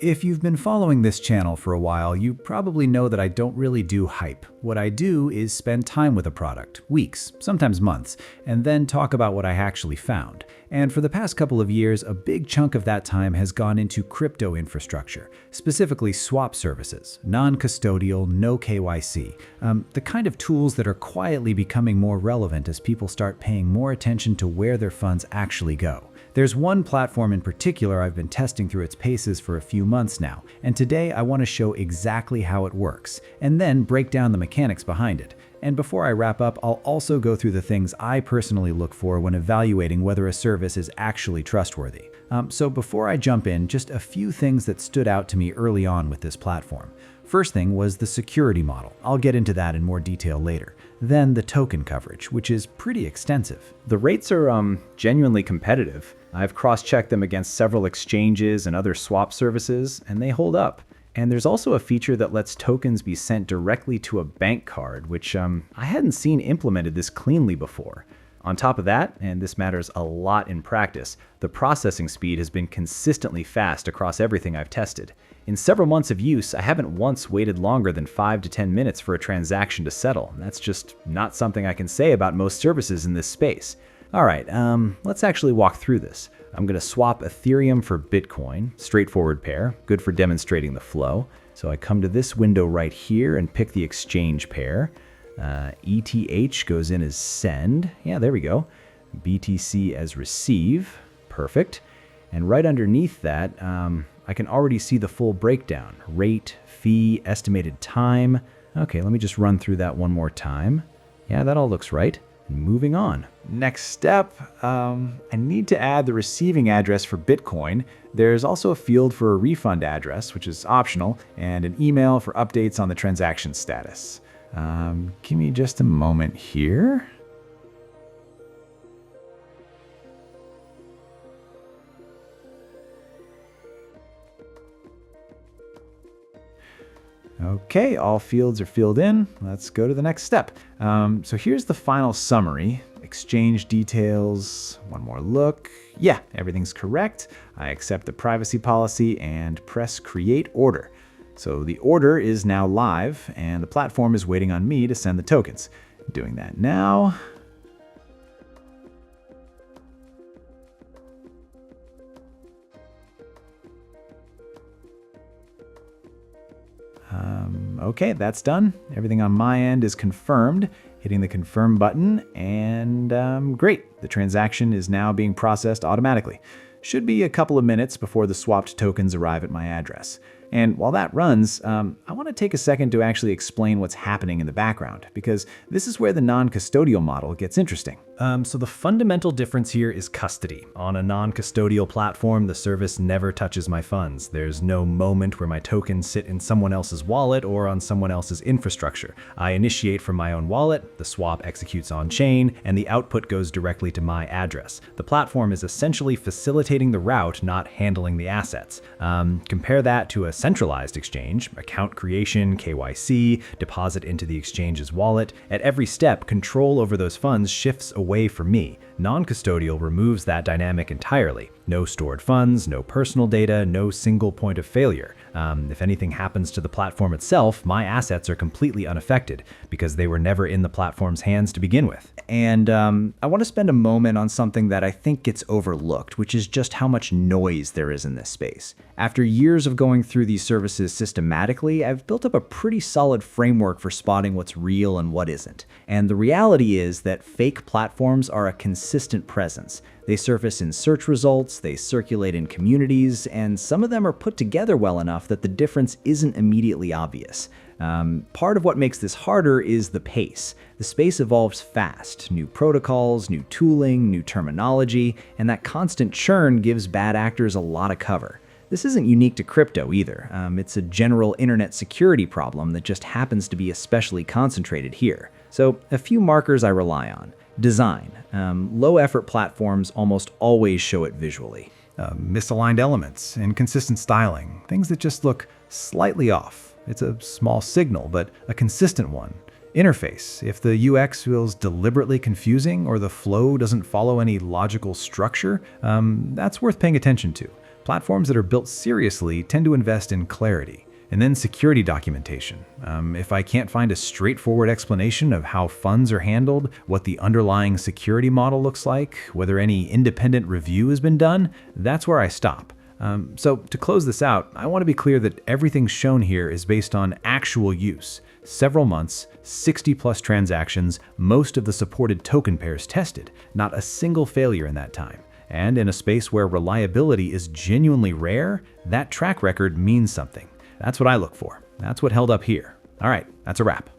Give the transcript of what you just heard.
If you've been following this channel for a while, you probably know that I don't really do hype. What I do is spend time with a product, weeks, sometimes months, and then talk about what I actually found. And for the past couple of years, a big chunk of that time has gone into crypto infrastructure, specifically swap services, non-custodial, no KYC, the kind of tools that are quietly becoming more relevant as people start paying more attention to where their funds actually go. There's one platform in particular I've been testing through its paces for a few months now, and today I want to show exactly how it works, and then break down the mechanics behind it. And before I wrap up, I'll also go through the things I personally look for when evaluating whether a service is actually trustworthy. So before I jump in, just a few things that stood out to me early on with this platform. First thing was the security model. I'll get into that in more detail later. Then the token coverage, which is pretty extensive. The rates are genuinely competitive. I've cross-checked them against several exchanges and other swap services, and they hold up. And there's also a feature that lets tokens be sent directly to a bank card, which I hadn't seen implemented this cleanly before. On top of that, and this matters a lot in practice, the processing speed has been consistently fast across everything I've tested. In several months of use, I haven't once waited longer than 5 to 10 minutes for a transaction to settle. That's just not something I can say about most services in this space. All right, let's actually walk through this. I'm going to swap Ethereum for Bitcoin, straightforward pair, good for demonstrating the flow. So I come to this window right here and pick the exchange pair. ETH goes in as send. Yeah, there we go. BTC as receive. Perfect. And right underneath that, I can already see the full breakdown. Rate, fee, estimated time. Okay, let me just run through that one more time. Yeah, that all looks right. Moving on. Next step, I need to add the receiving address for Bitcoin. There's also a field for a refund address, which is optional, and an email for updates on the transaction status. Give me just a moment here. Okay, all fields are filled in. Let's go to the next step. So here's the final summary. Exchange details, one more look. Yeah, everything's correct. I accept the privacy policy and press create order. So the order is now live and the platform is waiting on me to send the tokens. Doing that now. Okay, that's done. Everything on my end is confirmed. Hitting the confirm button, and great. The transaction is now being processed automatically. Should be a couple of minutes before the swapped tokens arrive at my address. And while that runs, I want to take a second to actually explain what's happening in the background, because this is where the non-custodial model gets interesting. So the fundamental difference here is custody. On a non-custodial platform, the service never touches my funds. There's no moment where my tokens sit in someone else's wallet or on someone else's infrastructure. I initiate from my own wallet, the swap executes on-chain, and the output goes directly to my address. The platform is essentially facilitating the route, not handling the assets. Compare that to a centralized exchange, account creation, KYC, deposit into the exchange's wallet. At every step, control over those funds shifts away from me. Non-custodial removes that dynamic entirely. No stored funds, no personal data, no single point of failure. If anything happens to the platform itself, my assets are completely unaffected because they were never in the platform's hands to begin with. And I want to spend a moment on something that I think gets overlooked, which is just how much noise there is in this space. After years of going through these services systematically, I've built up a pretty solid framework for spotting what's real and what isn't. And the reality is that fake platforms are a consistent presence. They surface in search results, they circulate in communities, and some of them are put together well enough that the difference isn't immediately obvious. Part of what makes this harder is the pace. The space evolves fast. New protocols, new tooling, new terminology, and that constant churn gives bad actors a lot of cover. This isn't unique to crypto either. It's a general internet security problem that just happens to be especially concentrated here. So a few markers I rely on. Design. Low-effort platforms almost always show it visually. Misaligned elements, inconsistent styling, things that just look slightly off. It's a small signal, but a consistent one. Interface. If the UX feels deliberately confusing or the flow doesn't follow any logical structure, that's worth paying attention to. Platforms that are built seriously tend to invest in clarity. And then security documentation. If I can't find a straightforward explanation of how funds are handled, what the underlying security model looks like, whether any independent review has been done, that's where I stop. So to close this out, I want to be clear that everything shown here is based on actual use. Several months, 60+ transactions, most of the supported token pairs tested, not a single failure in that time. And in a space where reliability is genuinely rare, that track record means something. That's what I look for. That's what held up here. All right, that's a wrap.